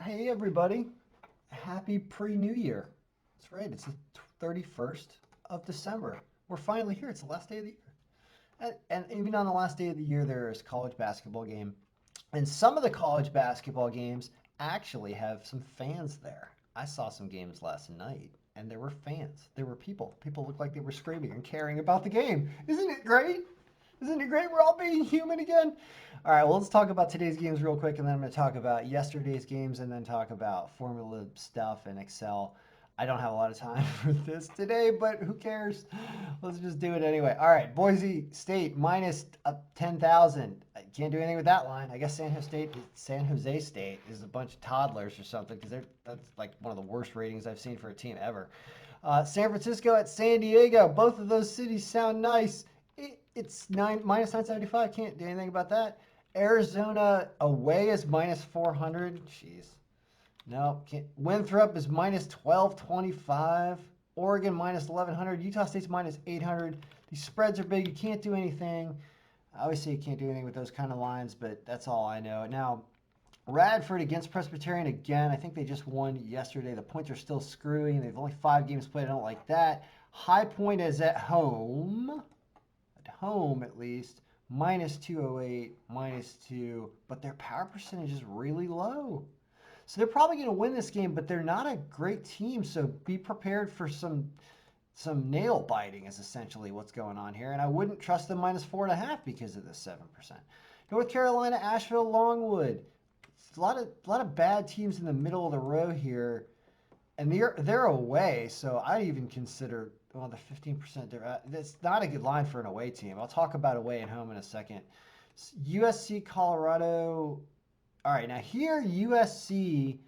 Hey everybody, happy pre-New Year. That's right, it's the 31st of December. We're finally here, it's the last day of the year. And even on the last day of the year, there is college basketball game. And some of the college basketball games actually have some fans there. I saw some games last night and there were fans. There were people. People looked like they were screaming and caring about the game. Isn't it great? Isn't it great? We're all being human again. All right, well, let's talk about today's games real quick, and then I'm going to talk about yesterday's games and then talk about formula stuff and Excel. I don't have a lot of time for this today, but who cares? Let's just do it anyway. All right, Boise State minus 10,000. I can't do anything with that line. I guess San Jose State is a bunch of toddlers or something because that's like one of the worst ratings I've seen for a team ever. San Francisco at San Diego. Both of those cities sound nice. It's minus 975. Can't do anything about that. Arizona away is minus 400. Jeez. No, can't. Winthrop is minus 1225. Oregon minus 1100. Utah State's minus 800. These spreads are big. You can't do anything. I always say you can't do anything with those kind of lines, but that's all I know. Now, Radford against Presbyterian again. I think they just won yesterday. The points are still screwing. They've only 5 games played. I don't like that. High Point is at home. At home, at least. Minus 208, minus 2. But their power percentage is really low. So they're probably going to win this game, but they're not a great team. So be prepared for some nail biting is essentially what's going on here. And I wouldn't trust them minus 4.5 because of this 7%. North Carolina, Asheville, Longwood. It's a lot of bad teams in the middle of the row here. And they're away, so I'd even consider the 15%. That's not a good line for an away team. I'll talk about away and home in a second. USC Colorado. All right, now here USC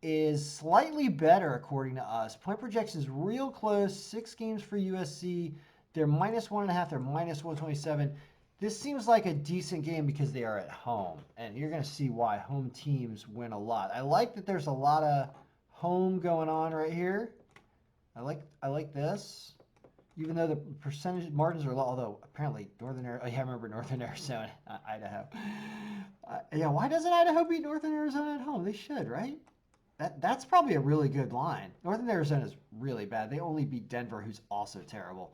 is slightly better according to us. Point projection is real close. 6 games for USC. They're minus 1.5. They're minus 127. This seems like a decent game because they are at home, and you're going to see why home teams win a lot. I like that there's a lot of home going on right here. I like this, even though the percentage margins are low. Although apparently I remember Northern Arizona, Idaho. Yeah, why doesn't Idaho beat Northern Arizona at home? They should, right? That's probably a really good line. Northern Arizona is really bad. They only beat Denver, who's also terrible.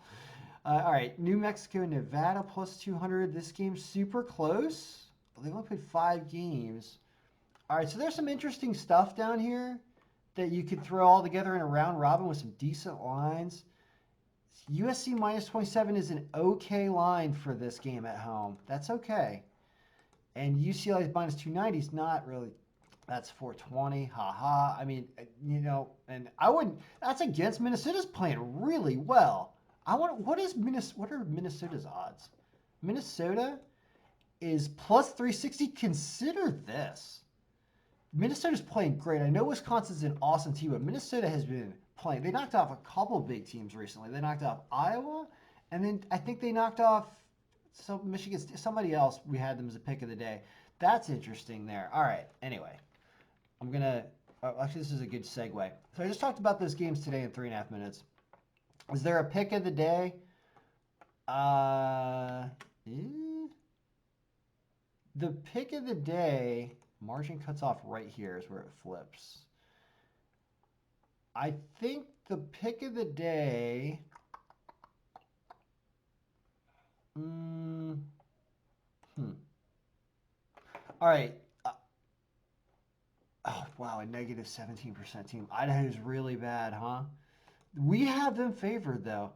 All right, New Mexico, Nevada plus 200. This game's super close. They've only played 5 games. All right, so there's some interesting stuff down here that you could throw all together in a round robin with some decent lines. USC minus 27 is an okay line for this game at home. That's okay. And UCLA's minus 290 is not really. That's 420. Ha. I mean, and I wouldn't. That's against Minnesota's playing really well. What are Minnesota's odds? Minnesota is plus 360. Consider this. Minnesota's playing great. I know Wisconsin's an awesome team, but Minnesota has been playing. They knocked off a couple big teams recently. They knocked off Iowa, and then I think they knocked off Michigan. Somebody else. We had them as a pick of the day. That's interesting there. All right. Anyway, I'm gonna. Actually, this is a good segue. So I just talked about those games today in 3.5 minutes. Is there a pick of the day? The pick of the day. Margin cuts off right here is where it flips. I think the pick of the day. All right. Oh, wow, a negative 17% team. Idaho's really bad, huh? We have them favored, though.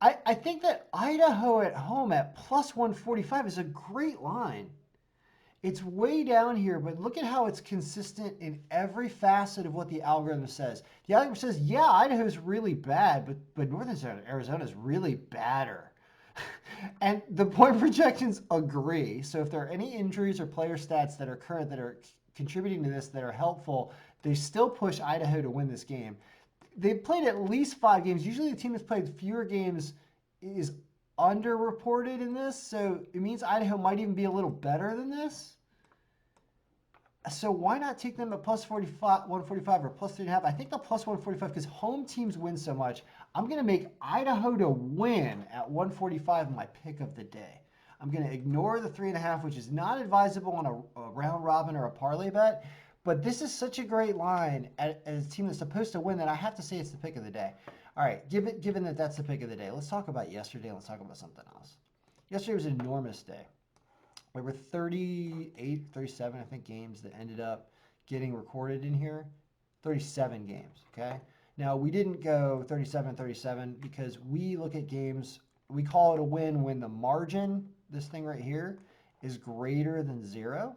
I think that Idaho at home at plus 145 is a great line. It's way down here, but look at how it's consistent in every facet of what the algorithm says. The algorithm says, yeah, Idaho's really bad, but Northern Arizona is really badder. And the point projections agree. So if there are any injuries or player stats that are current that are contributing to this that are helpful, they still push Idaho to win this game. They've played at least 5 games. Usually the team that's played fewer games is underreported in this, so it means Idaho might even be a little better than this. So why not take them at plus 145 or plus 3.5? I think the plus 145 because home teams win so much. I'm going to make Idaho to win at 145 my pick of the day. I'm going to ignore the 3.5, which is not advisable on a round robin or a parlay bet. But this is such a great line as a team that's supposed to win that I have to say it's the pick of the day. All right, given that that's the pick of the day, let's talk about yesterday. Let's talk about something else. Yesterday was an enormous day. There were 38, 37, I think, games that ended up getting recorded in here. 37 games, okay? Now, we didn't go 37-37 because we look at games, we call it a win when the margin, this thing right here, is greater than 0.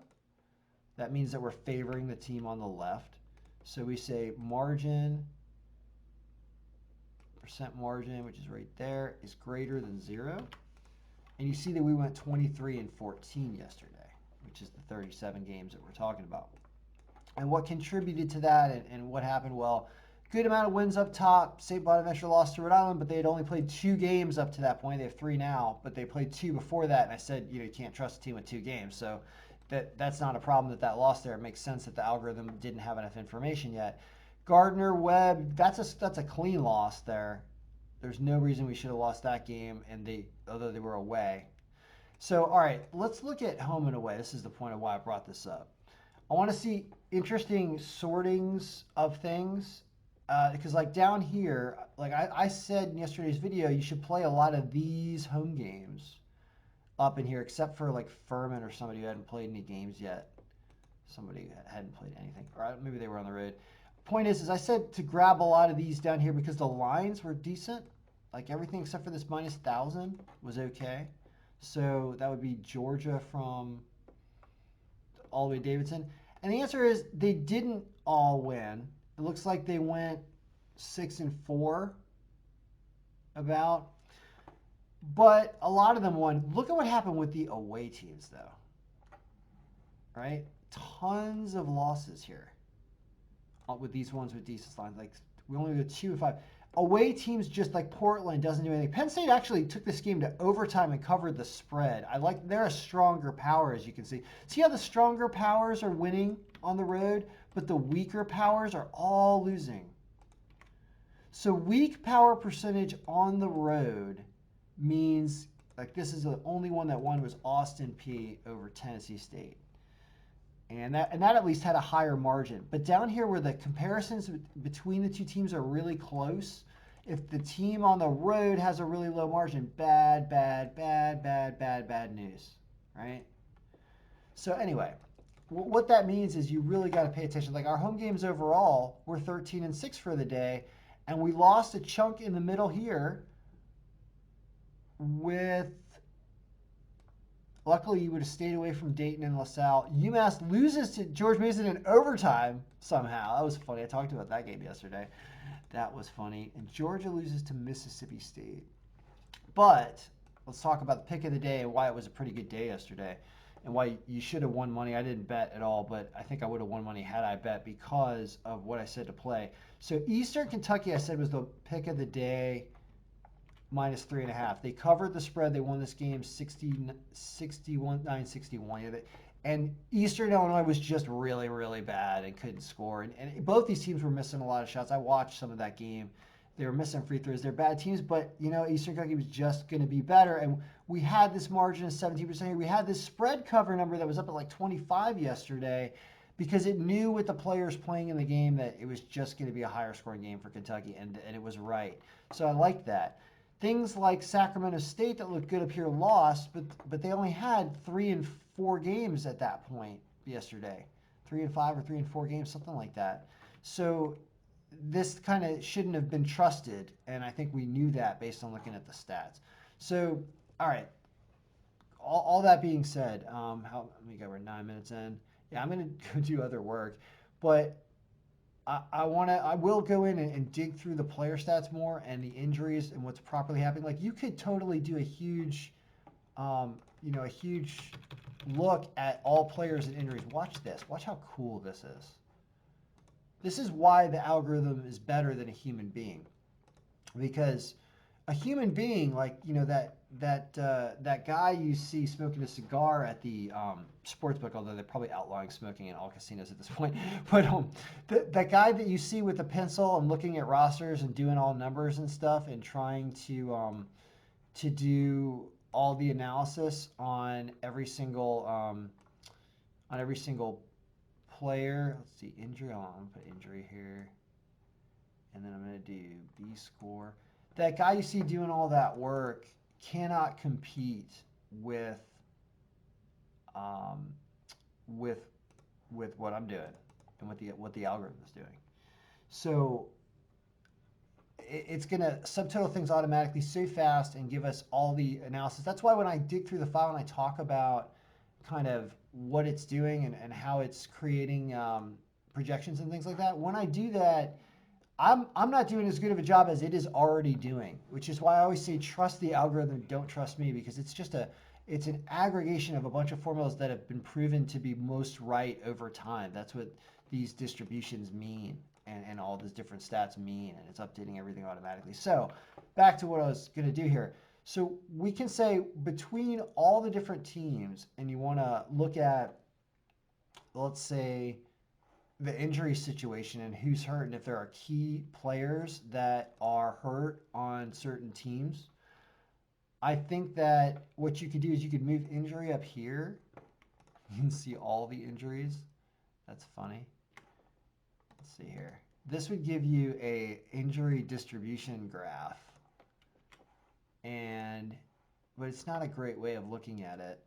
That means that we're favoring the team on the left. So we say margin, percent margin, which is right there, is greater than 0. And you see that we went 23-14 yesterday, which is the 37 games that we're talking about. And what contributed to that and what happened? Well, good amount of wins up top. St. Bonaventure lost to Rhode Island, but they had only played 2 games up to that point. They have 3 now, but they played 2 before that. And I said, you can't trust a team with 2 games. So that's not a problem that loss there. It makes sense that the algorithm didn't have enough information yet. Gardner, Webb, that's a clean loss there. There's no reason we should have lost that game, although they were away. So, all right, let's look at home and away. This is the point of why I brought this up. I want to see interesting sortings of things because like down here, like I said in yesterday's video, you should play a lot of these home games up in here, except for like Furman or somebody who hadn't played any games yet. Somebody who hadn't played anything, or maybe they were on the road. Point is I said to grab a lot of these down here because the lines were decent. Like everything except for this -1,000 was okay. So that would be Georgia from all the way to Davidson. And the answer is they didn't all win. It looks like they went 6-4 about. But a lot of them won. Look at what happened with the away teams, though. Right? Tons of losses here with these ones with decent lines. Like we only go 2-5. Away teams just like Portland doesn't do anything. Penn State actually took this game to overtime and covered the spread. They're a stronger power, as you can see. See how the stronger powers are winning on the road, but the weaker powers are all losing. So weak power percentage on the road means, like this is the only one that won was Austin Peay over Tennessee State. And that at least had a higher margin. But down here where the comparisons between the two teams are really close, if the team on the road has a really low margin, bad news, right? So anyway, what that means is you really got to pay attention. Like our home games overall, we're 13-6 for the day, and we lost a chunk in the middle here with, luckily you would have stayed away from Dayton and LaSalle. UMass loses to George Mason in overtime somehow. That was funny. I talked about that game yesterday. That was funny. And Georgia loses to Mississippi State. But let's talk about the pick of the day and why it was a pretty good day yesterday and why you should have won money. I didn't bet at all, but I think I would have won money had I bet because of what I said to play. So Eastern Kentucky, I said, was the pick of the day, -3.5. They covered the spread. They won this game 61. And Eastern Illinois was just really, really bad and couldn't score. And both these teams were missing a lot of shots. I watched some of that game. They were missing free throws. They're bad teams, but Eastern Kentucky was just going to be better. And we had this margin of 17% here. We had this spread cover number that was up at like 25 yesterday because it knew with the players playing in the game that it was just going to be a higher scoring game for Kentucky, and it was right. So I liked that. Things like Sacramento State that looked good up here lost, but they only had 3 and 4 games at that point yesterday. 3 and 5 or 3 and 4 games, something like that. So this kind of shouldn't have been trusted, and I think we knew that based on looking at the stats. So, all right. All that being said, we're 9 minutes in. Yeah, I'm going to go do other work, but I will go in and dig through the player stats more and the injuries and what's properly happening. Like you could totally do a huge look at all players and injuries. Watch this. Watch how cool this is. This is why the algorithm is better than a human being, because a human being, like that guy you see smoking a cigar at the sports book, although they're probably outlawing smoking in all casinos at this point. But that guy that you see with the pencil and looking at rosters and doing all numbers and stuff and trying to do all the analysis on every single player, let's see, injury, hold on, I'm gonna put injury here. And then I'm gonna do B score. That guy you see doing all that work cannot compete with um, with what I'm doing and what the algorithm is doing. So it's going to subtotal things automatically so fast and give us all the analysis. That's why when I dig through the file and I talk about kind of what it's doing and how it's creating projections and things like that, when I do that, I'm not doing as good of a job as it is already doing, which is why I always say trust the algorithm, don't trust me, because it's an aggregation of a bunch of formulas that have been proven to be most right over time. That's what these distributions mean and all these different stats mean, and it's updating everything automatically. So back to what I was going to do here. So we can say between all the different teams, and you want to look at, let's say, the injury situation and who's hurt, and if there are key players that are hurt on certain teams, I think that what you could do is you could move injury up here. You can see all the injuries. That's funny. Let's see here. This would give you a injury distribution graph, but it's not a great way of looking at it.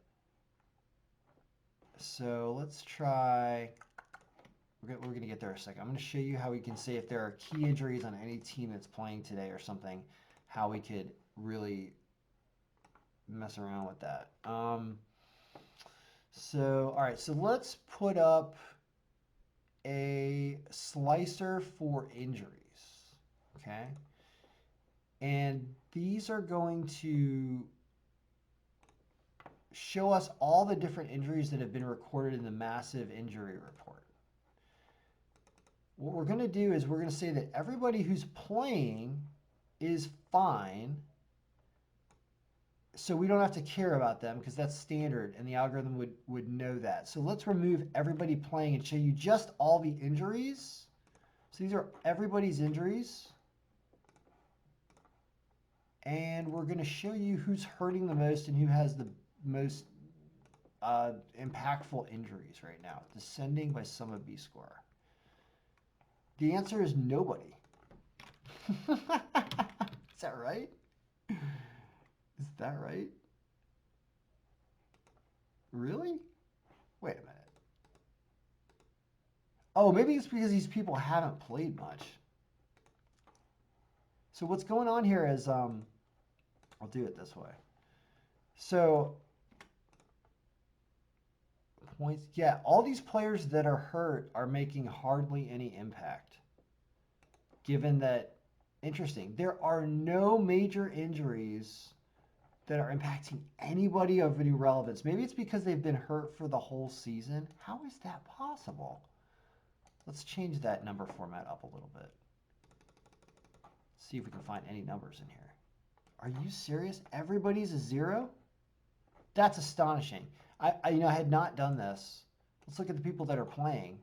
So let's try. We're going to get there in a second. I'm going to show you how we can say if there are key injuries on any team that's playing today or something, how we could really mess around with that. All right, so let's put up a slicer for injuries, okay? And these are going to show us all the different injuries that have been recorded in the massive injury report. What we're going to do is we're going to say that everybody who's playing is fine, so we don't have to care about them because that's standard and the algorithm would know that. So let's remove everybody playing and show you just all the injuries. So these are everybody's injuries. And we're going to show you who's hurting the most and who has the most impactful injuries right now, descending by sum of B score. The answer is nobody. Is that right? Is that right? Really? Wait a minute. Oh, maybe it's because these people haven't played much. So what's going on here is, I'll do it this way. So points, yeah, all these players that are hurt are making hardly any impact. Given that, interesting, there are no major injuries that are impacting anybody of any relevance. Maybe it's because they've been hurt for the whole season. How is that possible? Let's change that number format up a little bit. See if we can find any numbers in here. Are you serious? Everybody's a 0? That's astonishing. I had not done this. Let's look at the people that are playing.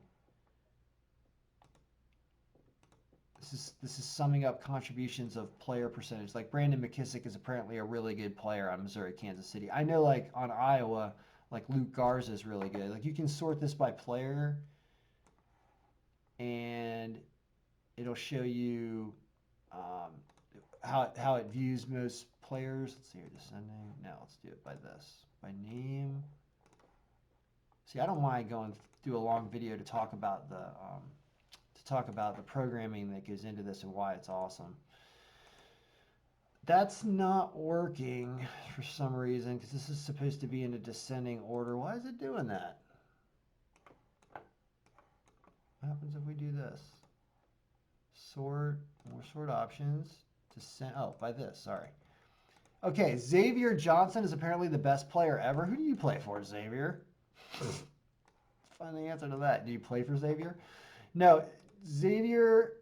This is summing up contributions of player percentage. Like Brandon McKissick is apparently a really good player on Missouri, Kansas City. I know like on Iowa, like Luke Garza is really good. Like you can sort this by player and it'll show you how it views most players. Let's see here, descending. No, let's do it by this. By name. See, I don't mind going through a long video to talk about the programming that goes into this and why it's awesome. That's not working for some reason because this is supposed to be in a descending order. Why is it doing that? What happens if we do this? Sort, more sort options, descend, oh, by this, sorry. Okay, Xavier Johnson is apparently the best player ever. Who do you play for, Xavier? Let's find the answer to that. Do you play for Xavier? No, Xavier,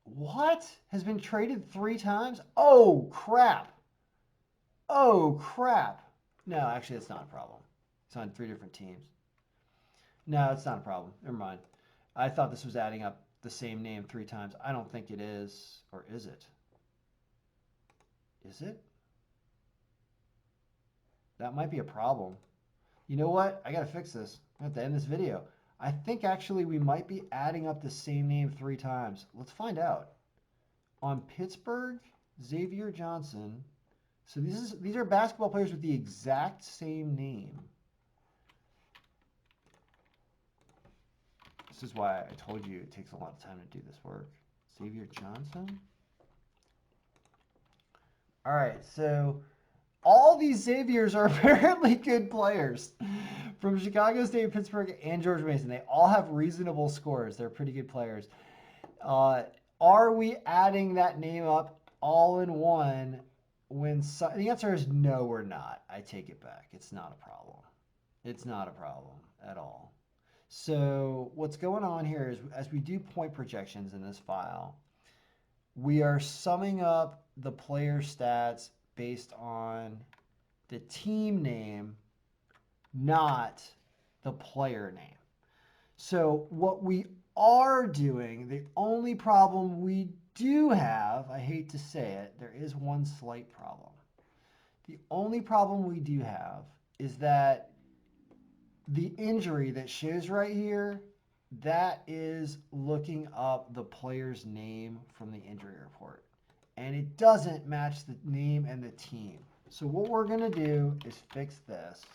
what? Has been traded 3 times? Oh, crap. Oh, crap. No, actually, it's not a problem. It's on 3 different teams. No, it's not a problem. Never mind. I thought this was adding up the same name 3 times. I don't think it is. Or is it? Is it? That might be a problem. You know what? I got to fix this. I have to end this video. I think actually we might be adding up the same name 3 times. Let's find out. On Pittsburgh, Xavier Johnson. So these are basketball players with the exact same name. This is why I told you it takes a lot of time to do this work. Xavier Johnson. All right, so all these Xaviers are apparently good players from Chicago State, Pittsburgh, and George Mason. They all have reasonable scores. They're pretty good players. Are we adding that name up all in one when the answer is no, we're not. I take it back. It's not a problem. It's not a problem at all. So what's going on here is as we do point projections in this file, we are summing up the player stats based on the team name, not the player name. So what we are doing, the only problem we do have, I hate to say it, there is one slight problem. The only problem we do have is that the injury that shows right here, that is looking up the player's name from the injury report. And it doesn't match the name and the team. So what we're going to do is fix this.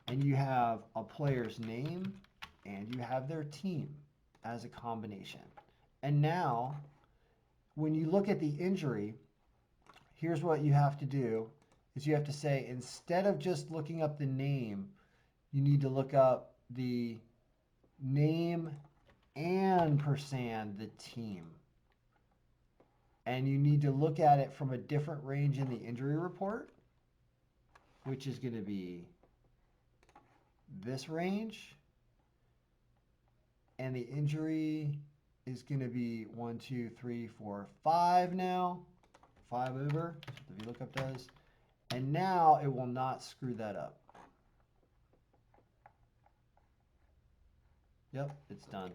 And you have a player's name and you have their team as a combination. And now, when you look at the injury, here's what you have to do, is you have to say, instead of just looking up the name, you need to look up the name and percent the team. And you need to look at it from a different range in the injury report, which is going to be this range. And the injury is going to be 1, 2, 3, 4, 5 now. 5 over, that's what the VLOOKUP does. And now it will not screw that up. Yep, it's done.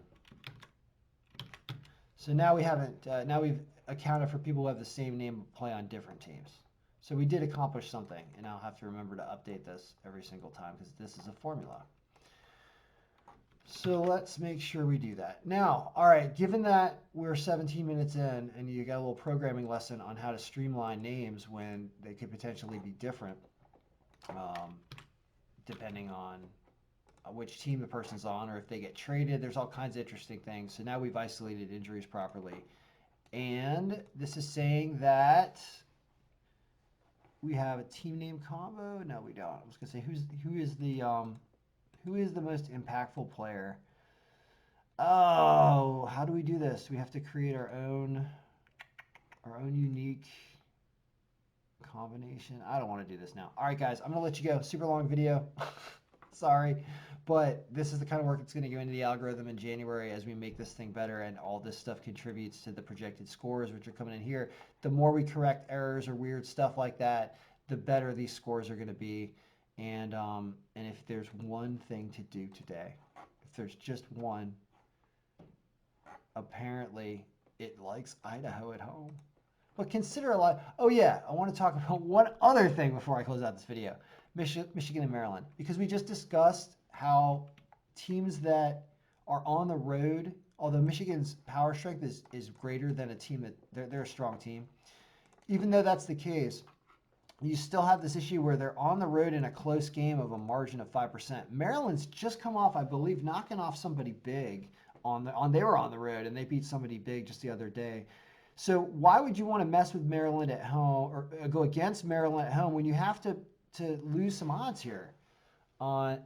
So now we haven't, now we've accounted for people who have the same name but play on different teams. So we did accomplish something, and I'll have to remember to update this every single time because this is a formula. So let's make sure we do that. Now, all right, given that we're 17 minutes in and you got a little programming lesson on how to streamline names when they could potentially be different, depending on which team the person's on or if they get traded, there's all kinds of interesting things. So now we've isolated injuries properly. And this is saying that we have a team name combo. No, we don't. I was gonna say who is the most impactful player? Oh, how do we do this? We have to create our own unique combination. I don't want to do this now. All right, guys, I'm gonna let you go. Super long video. Sorry, but this is the kind of work that's going to go into the algorithm in January as we make this thing better, and all this stuff contributes to the projected scores which are coming in here. The more we correct errors or weird stuff like that, the better these scores are going to be. And if there's one thing to do today, if there's just one, apparently it likes Idaho at home. But consider a lot. Oh yeah, I want to talk about one other thing before I close out this video. Michigan and Maryland, because we just discussed how teams that are on the road, although Michigan's power strength is greater than a team that they're a strong team, even though that's the case, you still have this issue where they're on the road in a close game of a margin of 5%. Maryland's just come off, I believe, knocking off somebody big they were on the road and they beat somebody big just the other day. So why would you want to mess with Maryland at home or go against Maryland at home when you have to lose some odds here on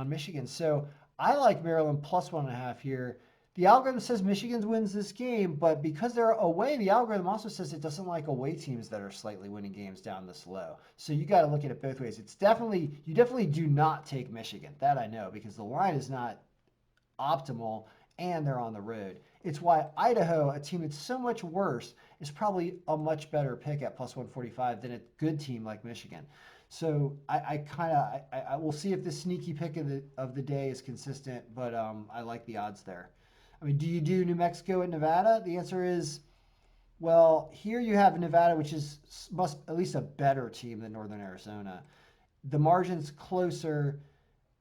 Michigan? So I like Maryland plus 1.5 here. The algorithm says Michigan wins this game, but because they're away, the algorithm also says it doesn't like away teams that are slightly winning games down this low. So you got to look at it both ways. You definitely do not take Michigan. That I know, because the line is not optimal and they're on the road. It's why Idaho, a team that's so much worse, is probably a much better pick at plus 145 than a good team like Michigan. So I will see if this sneaky pick of the day is consistent, but I like the odds there. I mean, do you do New Mexico and Nevada? The answer is, well, here you have Nevada, which must at least a better team than Northern Arizona. The margin's closer.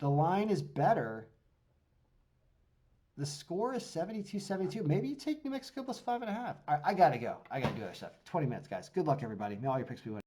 The line is better. The score is 72-72. Maybe you take New Mexico plus 5.5. All right, I got to go. I got to do other stuff. 20 minutes, guys. Good luck, everybody. May all your picks be winning.